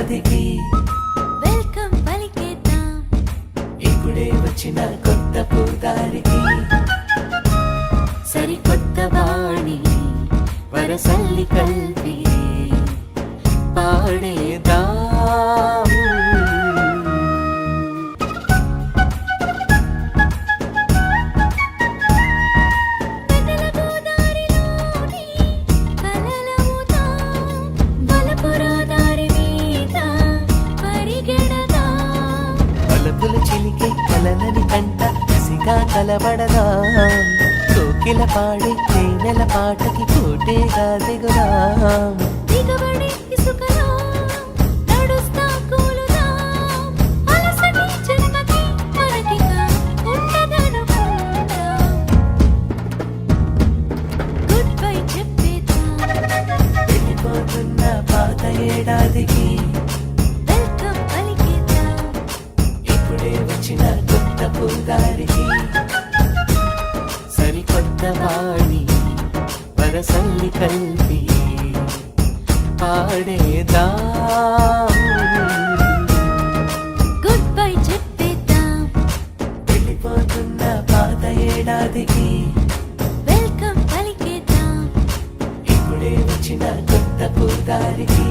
ఏడాదికి వెల్కమ్ పలికేద్దాం ఇప్పుడే వచ్చిన కొత్త పూదారికి సరికొత్త వాణి వరసల్లి కల్పి పాడేద్దాం కథల గోదారిలోని కలలవుతాం బలపురాదారి మీద పరిగెడదాం పలుకుల చిలికి కలలని కంట కసిగా కలబడదాం కోకిల పాడి తేనెల పాటకి పోటీగా దిగుదాం దిగబడి ఇసుకలో నడుస్తా కూలుదాం అలసటి జన్మకి మనకిక ఉండదనుకుందాం గుడ్ బై చెప్పేద్దాం వెళ్ళిపోతున్న పాత ఏడాదికి వెల్కమ్ పలికేద్దాం ఇప్పుడే వచ్చిన కొత్త పూదారికి సరికొత్త వాణి వరసల్లి కల్పి పాడేద్దాం గుడ్ బై చెప్పేద్దాం వెళ్ళిపోతున్న పాత ఏడాదికి వెల్కమ్ పలికేద్దాం ఇప్పుడే వచ్చిన కొత్త పూదారికి